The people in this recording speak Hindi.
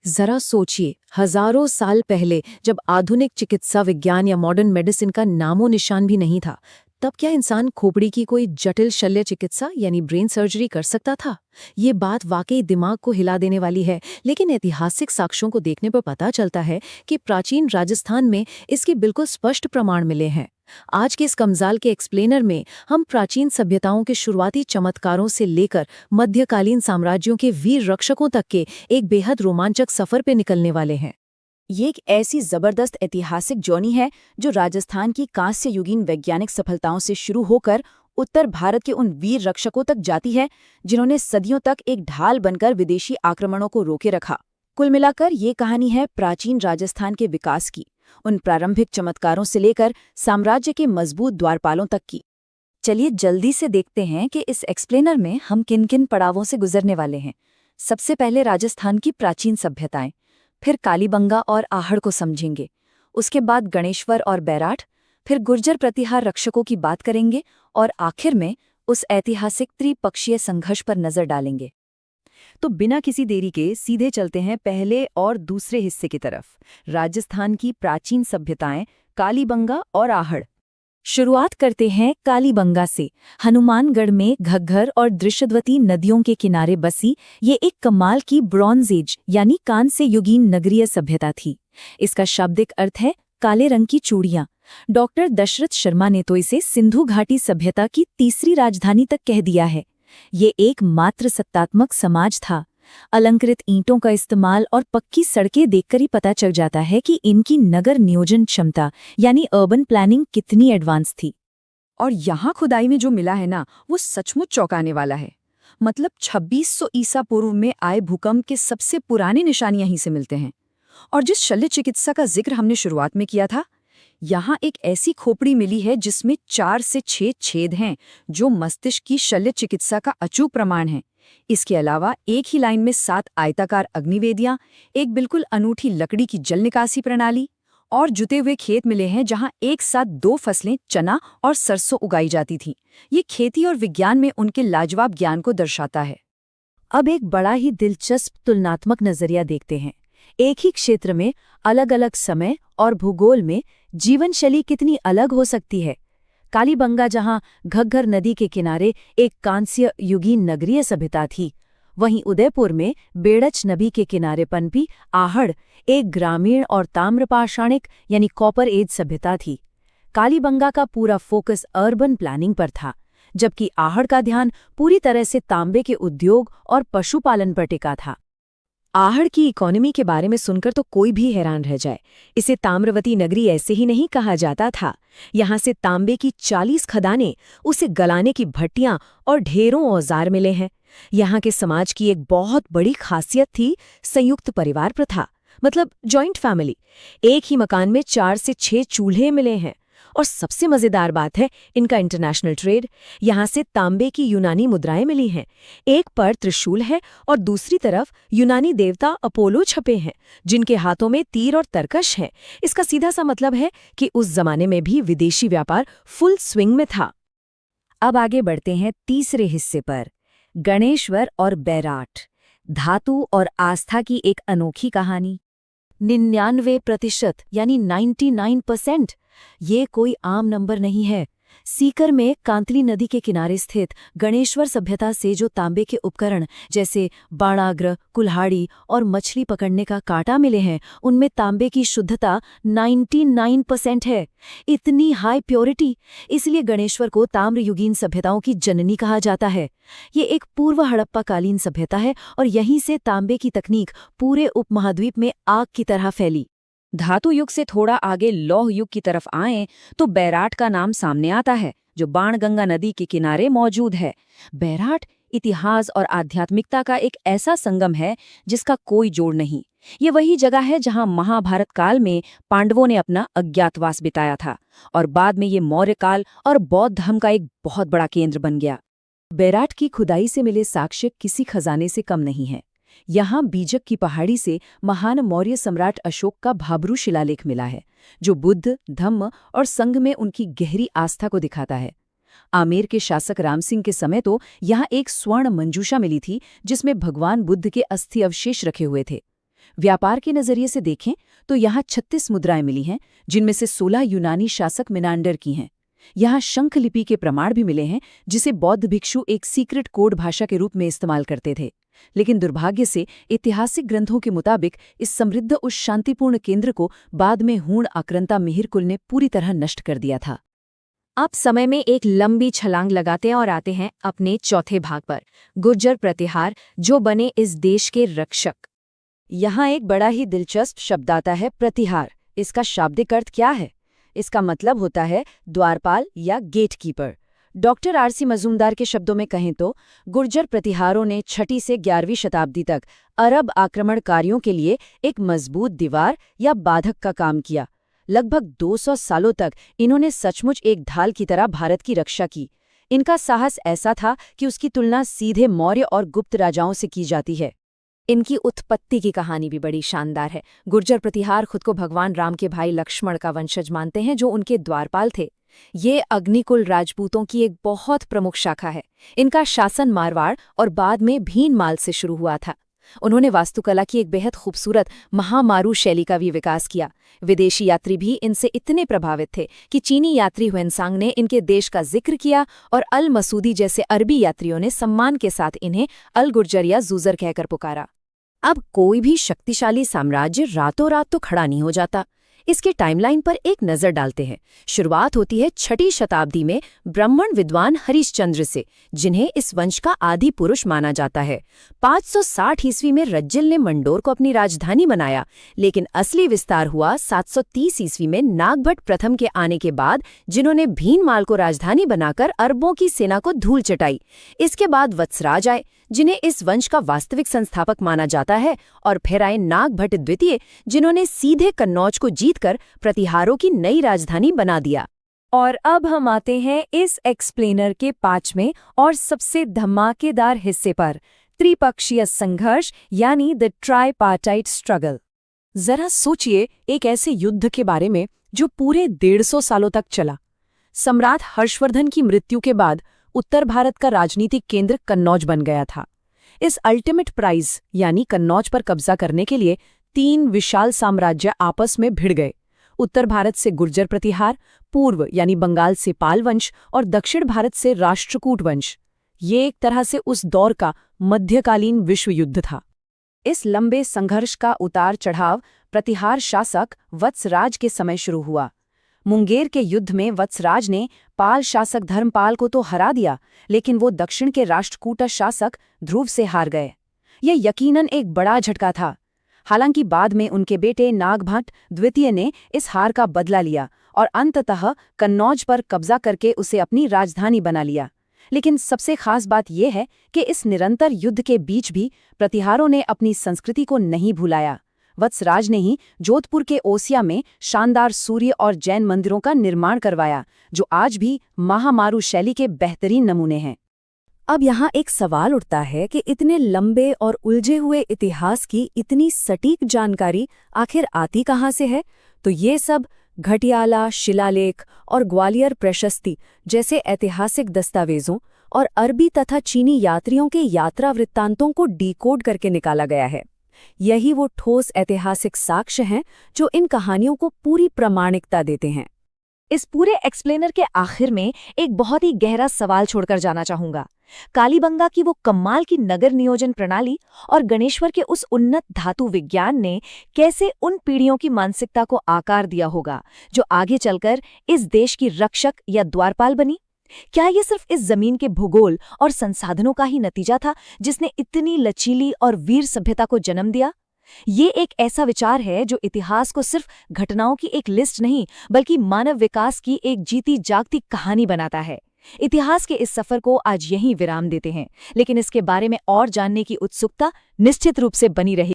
जरा सोचिए, हजारों साल पहले जब आधुनिक चिकित्सा विज्ञान या मॉडर्न मेडिसिन का नामो निशान भी नहीं था, तब क्या इंसान खोपड़ी की कोई जटिल शल्य चिकित्सा यानी ब्रेन सर्जरी कर सकता था? ये बात वाकई दिमाग को हिला देने वाली है, लेकिन ऐतिहासिक साक्ष्यों को देखने पर पता चलता है कि प्राचीन राजस्थान में इसके बिल्कुल स्पष्ट प्रमाण मिले हैं। आज के इस कमजाल के एक्सप्लेनर में हम प्राचीन सभ्यताओं के शुरुआती चमत्कारों से लेकर मध्यकालीन साम्राज्यों के वीर रक्षकों तक के एक बेहद रोमांचक सफर पे निकलने वाले हैं। ये एक ऐसी जबरदस्त ऐतिहासिक जर्नी है जो राजस्थान की कांस्य युगीन वैज्ञानिक सफलताओं से शुरू होकर उत्तर भारत के उन वीर रक्षकों तक जाती है जिन्होंने सदियों तक एक ढाल बनकर विदेशी आक्रमणों को रोके रखा। कुल मिलाकर ये कहानी है प्राचीन राजस्थान के विकास की, उन प्रारंभिक चमत्कारों से लेकर साम्राज्य के मजबूत द्वारपालों तक की। चलिए जल्दी से देखते हैं कि इस एक्सप्लेनर में हम किन किन पड़ावों से गुजरने वाले हैं। सबसे पहले राजस्थान की प्राचीन सभ्यताएं, फिर कालीबंगा और आहड़ को समझेंगे, उसके बाद गणेश्वर और बैराठ, फिर गुर्जर प्रतिहार रक्षकों की बात करेंगे और आखिर में उस ऐतिहासिक त्रिपक्षीय संघर्ष पर नजर डालेंगे। तो बिना किसी देरी के सीधे चलते हैं पहले और दूसरे हिस्से की तरफ, राजस्थान की प्राचीन सभ्यताएं, कालीबंगा और आहड़। शुरुआत करते हैं कालीबंगा से। हनुमानगढ़ में घग्घर और दृश्यवती नदियों के किनारे बसी ये एक कमाल की ब्रॉन्ज एज यानी कांस्य युगीन नगरीय सभ्यता थी। इसका शाब्दिक अर्थ है काले रंग की चूड़ियां। डॉक्टर दशरथ शर्मा ने तो इसे सिंधु घाटी सभ्यता की तीसरी राजधानी तक कह दिया है। ये एक मात्र सत्तात्मक समाज था। अलंकृत ईंटों का इस्तेमाल और पक्की सड़कें देखकर ही पता चल जाता है कि इनकी नगर नियोजन क्षमता यानी अर्बन प्लानिंग कितनी एडवांस थी। और यहाँ खुदाई में जो मिला है ना, वो सचमुच चौंकाने वाला है। मतलब 2600 ईसा पूर्व में आए भूकंप के सबसे पुराने निशान यहीं से मिलते हैं। और जिस शल्य चिकित्सा का जिक्र हमने शुरुआत में किया था, यहाँ एक ऐसी खोपड़ी मिली है जिसमें 4 से 6 छेद हैं, जो मस्तिष्क की शल्य चिकित्सा का अचूक प्रमाण है। इसके अलावा एक ही लाइन में 7 आयताकार अग्निवेदियां, एक बिल्कुल अनूठी लकड़ी की जल निकासी प्रणाली और जुते हुए खेत मिले हैं जहां एक साथ 2 फसलें चना और सरसों उगाई जाती थीं। ये खेती और विज्ञान में उनके लाजवाब ज्ञान को दर्शाता है। अब एक बड़ा ही दिलचस्प तुलनात्मक नजरिया देखते हैं। एक ही क्षेत्र में अलग अलग समय और भूगोल में जीवन शैली कितनी अलग हो सकती है। कालीबंगा जहां घग्घर नदी के किनारे एक कांस्य युगीन नगरीय सभ्यता थी, वहीं उदयपुर में बेड़च नदी के किनारे पनपी आहड़ एक ग्रामीण और ताम्रपाषाणिक यानी कॉपर एज सभ्यता थी। कालीबंगा का पूरा फोकस अर्बन प्लानिंग पर था, जबकि आहड़ का ध्यान पूरी तरह से तांबे के उद्योग और पशुपालन पर टिका था। आहड़ की इकोनॉमी के बारे में सुनकर तो कोई भी हैरान रह जाए। इसे ताम्रवती नगरी ऐसे ही नहीं कहा जाता था। यहाँ से तांबे की 40 खदानें, उसे गलाने की भट्टियां और ढेरों औजार मिले हैं। यहाँ के समाज की एक बहुत बड़ी खासियत थी संयुक्त परिवार प्रथा, मतलब जॉइंट फैमिली। एक ही मकान में 4 से 6 चूल्हे मिले हैं। और सबसे मजेदार बात है इनका इंटरनेशनल ट्रेड। यहाँ से तांबे की यूनानी मुद्राएं मिली हैं। एक पर त्रिशूल है और दूसरी तरफ यूनानी देवता अपोलो छपे हैं, जिनके हाथों में तीर और तरकश है। इसका सीधा सा मतलब है कि उस जमाने में भी विदेशी व्यापार फुल स्विंग में था। अब आगे बढ़ते हैं तीसरे हिस्से पर, गणेश्वर और बैराठ। धातु और आस्था की एक अनोखी कहानी। 99% यानी 99%। ये कोई आम नंबर नहीं है। सीकर में कांतली नदी के किनारे स्थित गणेश्वर सभ्यता से जो तांबे के उपकरण जैसे बाणाग्र, कुल्हाड़ी और मछली पकड़ने का कांटा मिले हैं, उनमें तांबे की शुद्धता 99% है। इतनी हाई प्योरिटी, इसलिए गणेश्वर को ताम्रयुगीन सभ्यताओं की जननी कहा जाता है। ये एक पूर्व हड़प्पाकालीन सभ्यता है और यहीं से तांबे की तकनीक पूरे उपमहाद्वीप में आग की तरह फैली। धातु युग से थोड़ा आगे लौह युग की तरफ आएं तो बैराठ का नाम सामने आता है, जो बाणगंगा नदी के किनारे मौजूद है। बैराठ इतिहास और आध्यात्मिकता का एक ऐसा संगम है जिसका कोई जोड़ नहीं। ये वही जगह है जहां महाभारत काल में पांडवों ने अपना अज्ञातवास बिताया था और बाद में ये मौर्य काल और बौद्ध धर्म का एक बहुत बड़ा केंद्र बन गया। बैराठ की खुदाई से मिले साक्ष्य किसी खजाने से कम नहीं है। यहाँ बीजक की पहाड़ी से महान मौर्य सम्राट अशोक का भाब्रू शिलालेख मिला है, जो बुद्ध, धम्म और संघ में उनकी गहरी आस्था को दिखाता है। आमेर के शासक राम सिंह के समय तो यहाँ एक स्वर्ण मंजूषा मिली थी जिसमें भगवान बुद्ध के अस्थि अवशेष रखे हुए थे। व्यापार के नजरिए से देखें तो यहाँ 36 मुद्राएं मिली हैं, जिनमें से 16 यूनानी शासक मिनांडर की हैं। यहाँ शंख लिपि के प्रमाण भी मिले हैं, जिसे बौद्ध भिक्षु एक सीक्रेट कोड भाषा के रूप में इस्तेमाल करते थे। लेकिन दुर्भाग्य से ऐतिहासिक ग्रंथों के मुताबिक इस समृद्ध उस शांतिपूर्ण केंद्र को बाद में हूण आक्रांता मिहिरकुल ने पूरी तरह नष्ट कर दिया था। अब समय में एक लंबी छलांग लगाते हैं और आते हैं अपने चौथे भाग पर, गुर्जर प्रतिहार, जो बने इस देश के रक्षक। यहाँ एक बड़ा ही दिलचस्प शब्द आता है, प्रतिहार। इसका शाब्दिक अर्थ क्या है? इसका मतलब होता है द्वारपाल या गेटकीपर। डॉक्टर आरसी मजूमदार के शब्दों में कहें तो गुर्जर प्रतिहारों ने 6वीं से 11वीं शताब्दी तक अरब आक्रमणकारियों के लिए एक मजबूत दीवार या बाधक का काम किया। लगभग 200 सालों तक इन्होंने सचमुच एक ढाल की तरह भारत की रक्षा की। इनका साहस ऐसा था कि उसकी तुलना सीधे मौर्य और गुप्त राजाओं से की जाती है। इनकी उत्पत्ति की कहानी भी बड़ी शानदार है। गुर्जर प्रतिहार खुद को भगवान राम के भाई लक्ष्मण का वंशज मानते हैं, जो उनके द्वारपाल थे। ये अग्निकुल राजपूतों की एक बहुत प्रमुख शाखा है। इनका शासन मारवाड़ और बाद में भीनमाल से शुरू हुआ था। उन्होंने वास्तुकला की एक बेहद खूबसूरत महामारू शैली का भी विकास किया। विदेशी यात्री भी इनसे इतने प्रभावित थे कि चीनी यात्री हुएनसांग ने इनके देश का जिक्र किया और अल मसूदी जैसे अरबी यात्रियों ने सम्मान के साथ इन्हें अल गुर्जर या जूजर कहकर पुकारा। अब कोई भी शक्तिशाली साम्राज्य रातों रात तो खड़ा नहीं हो जाता। इसके टाइमलाइन पर एक नजर डालते हैं। शुरुआत होती है 6वीं शताब्दी में ब्राह्मण विद्वान हरिश्चंद्र से, जिन्हें इस वंश का आदि पुरुष माना जाता है। 560 ईस्वी में रज्जिल ने मंडोर को अपनी राजधानी बनाया, लेकिन असली विस्तार हुआ 730 ईस्वी में नागभट्ट प्रथम के आने के बाद, जिन्होंने भीनमाल को राजधानी बनाकर अरबों की सेना को धूल चटाई। इसके बाद वत्सराज आए, जिन्हें इस वंश का वास्तविक संस्थापक माना जाता है, और फिर आए नागभट्ट द्वितीय, जिन्होंने सीधे कन्नौज को जीतकर प्रतिहारों की नई राजधानी बना दिया। और अब हम आते हैं इस एक्सप्लेनर के 5वें और सबसे धमाकेदार हिस्से पर, त्रिपक्षीय संघर्ष यानी द ट्राइपार्टाइट स्ट्रगल। जरा सोचिए एक ऐसे युद्ध के बारे में जो पूरे 150 सालों तक चला। सम्राट हर्षवर्धन की मृत्यु के बाद उत्तर भारत का राजनीतिक केंद्र कन्नौज बन गया था। इस अल्टीमेट प्राइज यानी कन्नौज पर कब्जा करने के लिए 3 विशाल साम्राज्य आपस में भिड़ गए। उत्तर भारत से गुर्जर प्रतिहार, पूर्व यानी बंगाल से पाल वंश और दक्षिण भारत से राष्ट्रकूट वंश। ये एक तरह से उस दौर का मध्यकालीन विश्व युद्ध था। इस लंबे संघर्ष का उतार चढ़ाव प्रतिहार शासक वत्सराज के समय शुरू हुआ। मुंगेर के युद्ध में वत्सराज ने पाल शासक धर्मपाल को तो हरा दिया, लेकिन वो दक्षिण के राष्ट्रकूट शासक ध्रुव से हार गए। यह यकीनन एक बड़ा झटका था। हालांकि बाद में उनके बेटे नागभट्ट द्वितीय ने इस हार का बदला लिया और अंततः कन्नौज पर कब्जा करके उसे अपनी राजधानी बना लिया। लेकिन सबसे खास बात यह है कि इस निरंतर युद्ध के बीच भी प्रतिहारों ने अपनी संस्कृति को नहीं भुलाया। वत्सराज ने ही जोधपुर के ओसिया में शानदार सूर्य और जैन मंदिरों का निर्माण करवाया, जो आज भी महामारू शैली के बेहतरीन नमूने हैं। अब यहाँ एक सवाल उठता है कि इतने लंबे और उलझे हुए इतिहास की इतनी सटीक जानकारी आखिर आती कहाँ से है? तो ये सब घटियाला शिलालेख और ग्वालियर प्रशस्ति जैसे ऐतिहासिक दस्तावेजों और अरबी तथा चीनी यात्रियों के यात्रा वृत्तांतों को डिकोड करके निकाला गया है। यही वो ठोस ऐतिहासिक साक्ष्य हैं जो इन कहानियों को पूरी प्रामाणिकता देते हैं। इस पूरे एक्सप्लेनर के आखिर में एक बहुत ही गहरा सवाल छोड़कर जाना चाहूंगा। कालीबंगा की वो कमाल की नगर नियोजन प्रणाली और गणेश्वर के उस उन्नत धातु विज्ञान ने कैसे उन पीढ़ियों की मानसिकता को आकार दिया होगा जो आगे चलकर इस देश की रक्षक या द्वारपाल बनी? क्या ये सिर्फ इस जमीन के भूगोल और संसाधनों का ही नतीजा था जिसने इतनी लचीली और वीर सभ्यता को जन्म दिया? ये एक ऐसा विचार है जो इतिहास को सिर्फ घटनाओं की एक लिस्ट नहीं, बल्कि मानव विकास की एक जीती जागती कहानी बनाता है। इतिहास के इस सफर को आज यहीं विराम देते हैं, लेकिन इसके बारे में और जानने की उत्सुकता निश्चित रूप से बनी रही।